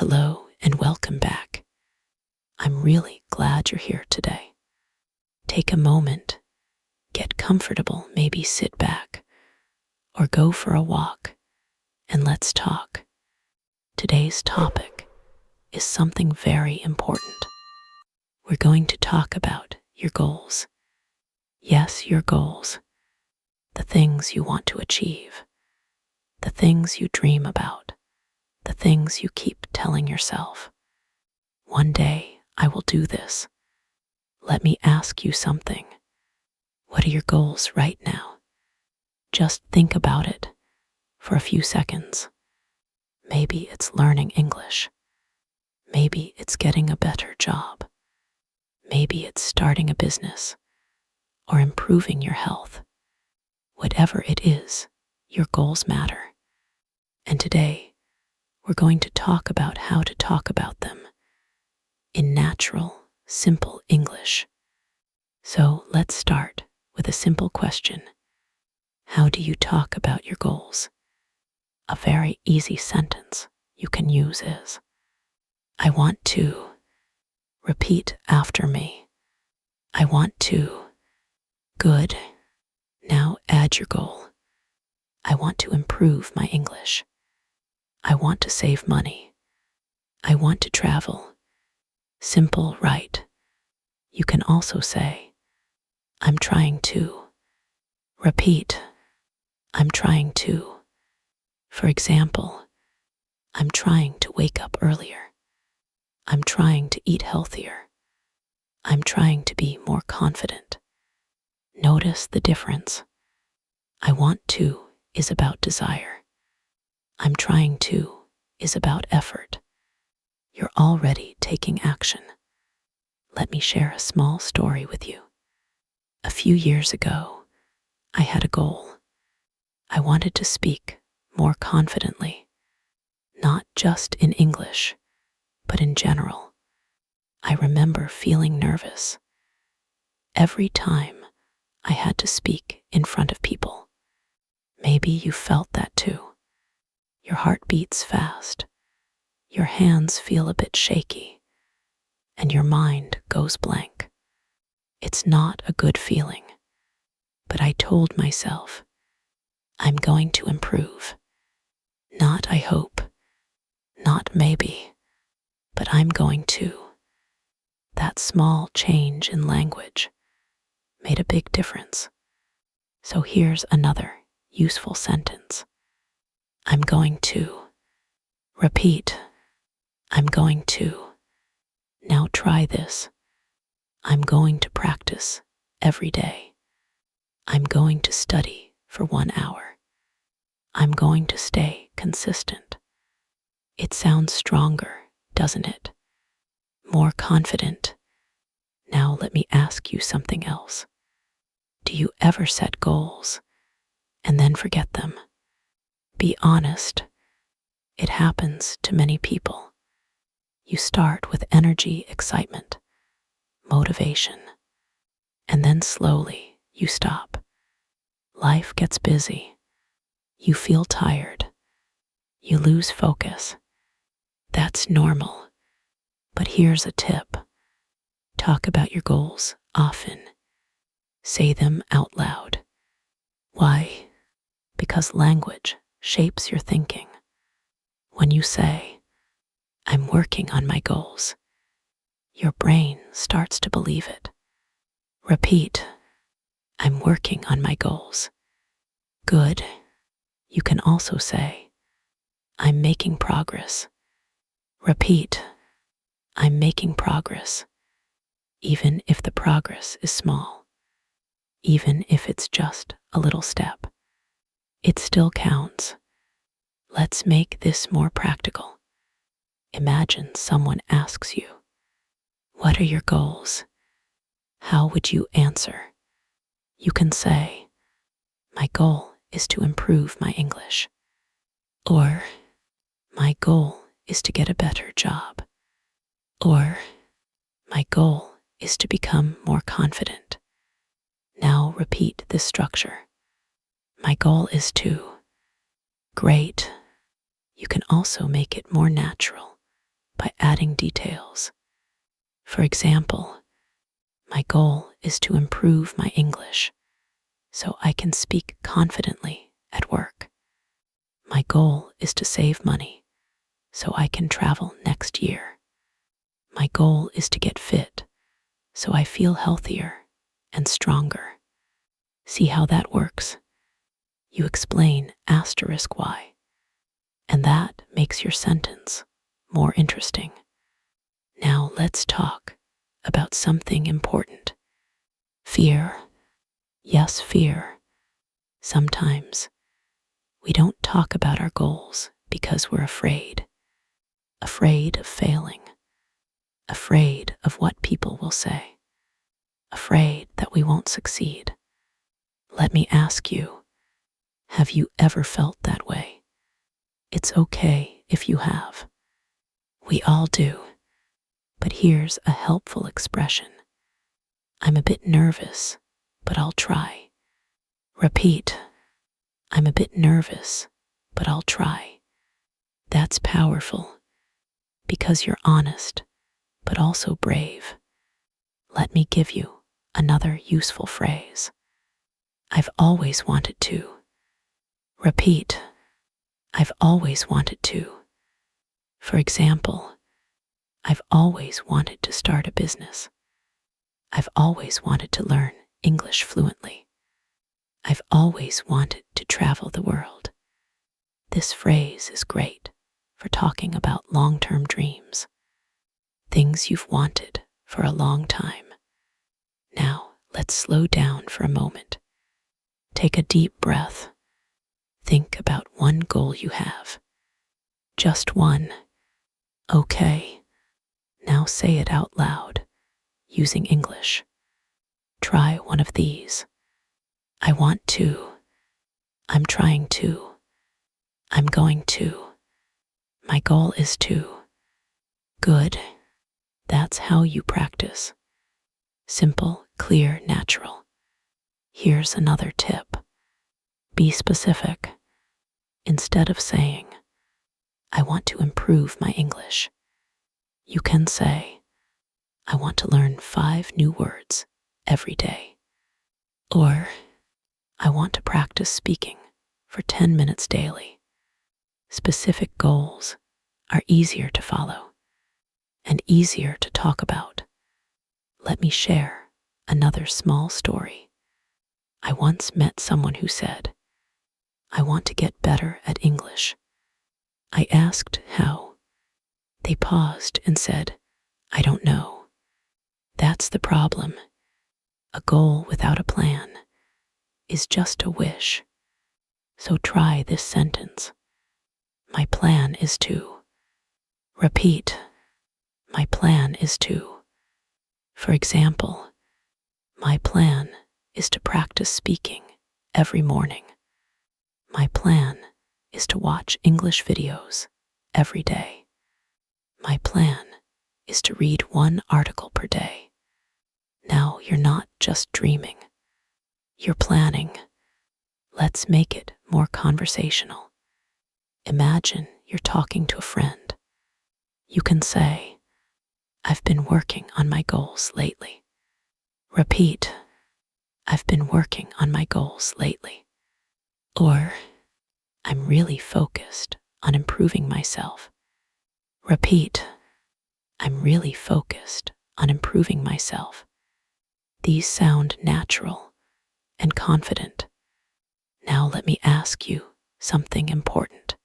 Hello and welcome back. I'm really glad you're here today. Take a moment, get comfortable, maybe sit back or go for a walk, and let's talk. Today's topic is something very important. We're going to talk about your goals. Yes, your goals. The things you want to achieve. The things you dream about. The things you keep telling yourself. One day I will do this. Let me ask you something. What are your goals right now? Just think about it for a few seconds. Maybe it's learning English. Maybe it's getting a better job. Maybe it's starting a business or improving your health. Whatever it is, your goals matter. And today, we're going to talk about how to talk about them in natural, simple English. So let's start with a simple question. How do you talk about your goals? A very easy sentence you can use is, I want to. Repeat after me. I want to. Good. Now add your goal. I want to improve my English. I want to save money. I want to travel. Simple, right? You can also say, I'm trying to. Repeat. I'm trying to. For example, I'm trying to wake up earlier. I'm trying to eat healthier. I'm trying to be more confident. Notice the difference. I want to is about desire. I'm trying to is about effort. You're already taking action. Let me share a small story with you. A few years ago, I had a goal. I wanted to speak more confidently, not just in English, but in general. I remember feeling nervous every time I had to speak in front of people. Maybe you felt that too. Your heart beats fast, your hands feel a bit shaky, and your mind goes blank. It's not a good feeling, but I told myself, I'm going to improve. Not I hope, not maybe, but I'm going to. That small change in language made a big difference. So here's another useful sentence. I'm going to. Repeat. I'm going to. Now try this. I'm going to practice every day. I'm going to study for 1 hour. I'm going to stay consistent. It sounds stronger, doesn't it? More confident. Now let me ask you something else. Do you ever set goals and then forget them? Be honest. It happens to many people. You start with energy, excitement, motivation, and then slowly you stop. Life gets busy. You feel tired. You lose focus. That's normal. But here's a tip. Talk about your goals often. Say them out loud. Why? Because language shapes your thinking. When you say, I'm working on my goals, your brain starts to believe it. Repeat, I'm working on my goals. Good. You can also say, I'm making progress. Repeat, I'm making progress. Even if the progress is small, even if it's just a little step, it still counts. Let's make this more practical. Imagine someone asks you, what are your goals? How would you answer? You can say, my goal is to improve my English. Or, my goal is to get a better job. Or, my goal is to become more confident. Now repeat this structure. My goal is to. Great. You can also make it more natural. by adding details. For example, my goal is to improve my English so I can speak confidently at work. My goal is to save money so I can travel next year. My goal is to get fit so I feel healthier and stronger. See how that works? You explain asterisk why, and that makes your sentence more interesting. Now let's talk about something important. Fear. Yes, fear. Sometimes we don't talk about our goals because we're afraid. Afraid of failing. Afraid of what people will say. Afraid that we won't succeed. Let me ask you, have you ever felt that way? It's okay if you have. We all do. But here's a helpful expression. I'm a bit nervous, but I'll try. Repeat. I'm a bit nervous, but I'll try. That's powerful because you're honest, but also brave. Let me give you another useful phrase. I've always wanted to. Repeat. I've always wanted to. For example, I've always wanted to start a business. I've always wanted to learn English fluently. I've always wanted to travel the world. This phrase is great for talking about long-term dreams, things you've wanted for a long time. Now, let's slow down for a moment. Take a deep breath. Think about one goal you have. Just one. Okay. Now say it out loud, using English. Try one of these. I want to. I'm trying to. I'm going to. My goal is to. Good. That's how you practice. Simple, clear, natural. Here's another tip. Be specific. Instead of saying, I want to improve my English, you can say, I want to learn 5 new words every day. Or, I want to practice speaking for 10 minutes daily. Specific goals are easier to follow and easier to talk about. Let me share another small story. I once met someone who said, I want to get better at English. I asked how. They paused and said, I don't know. That's the problem. A goal without a plan is just a wish. So try this sentence. My plan is to. Repeat. My plan is to. For example, my plan is to practice speaking every morning. My plan is to watch English videos every day. My plan is to read 1 article per day. Now you're not just dreaming. You're planning. Let's make it more conversational. Imagine you're talking to a friend. You can say, I've been working on my goals lately. Repeat. I've been working on my goals lately. Or, I'm really focused on improving myself. Repeat. I'm really focused on improving myself. These sound natural and confident. Now let me ask you something important.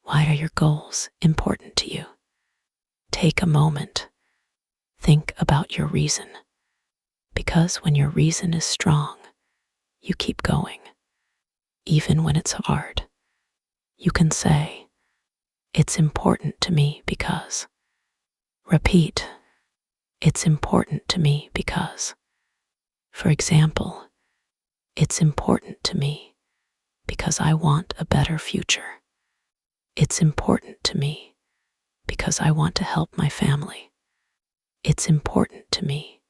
Why are your goals important to you? Take a moment. Think about your reason. Because when your reason is strong, you keep going. Even when it's hard, you can say, it's important to me because. Repeat. It's important to me because. For example, it's important to me because I want a better future. It's important to me because I want to help my family. It's important to me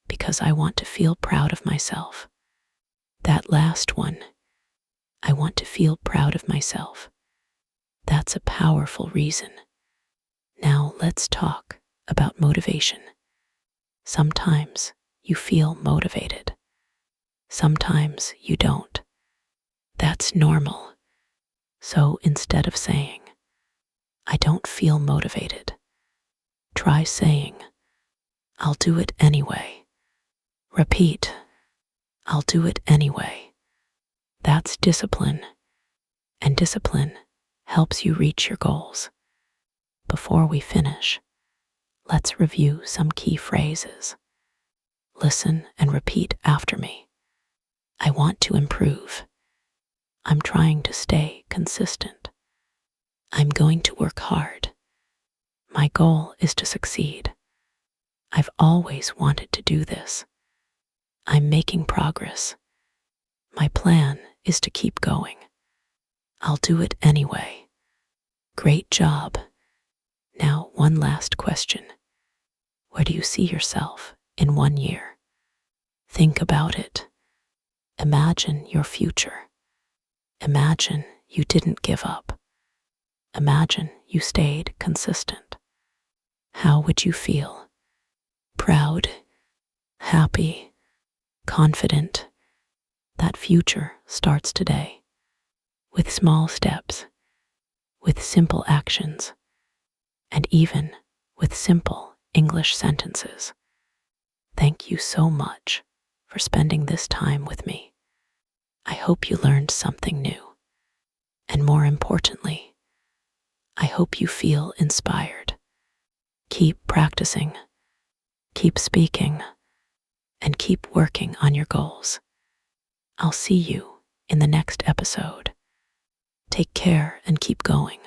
because I want to feel proud of myself. That last one, I want to feel proud of myself. That's a powerful reason. Now let's talk about motivation. Sometimes you feel motivated. Sometimes you don't. That's normal. So instead of saying, I don't feel motivated, try saying, I'll do it anyway. Repeat, I'll do it anyway. That's discipline, and discipline helps you reach your goals. Before we finish, let's review some key phrases. Listen and repeat after me. I want to improve. I'm trying to stay consistent. I'm going to work hard. My goal is to succeed. I've always wanted to do this. I'm making progress. My plan is to keep going. I'll do it anyway. Great job. Now, one last question. Where do you see yourself in 1 year? Think about it. Imagine your future. Imagine you didn't give up. Imagine you stayed consistent. How would you feel? Proud? Happy? Confident? That future starts today. With small steps, with simple actions, and even with simple English sentences. Thank you so much for spending this time with me. I hope you learned something new. And more importantly, I hope you feel inspired. Keep practicing, keep speaking, and keep working on your goals. I'll see you in the next episode. Take care and keep going.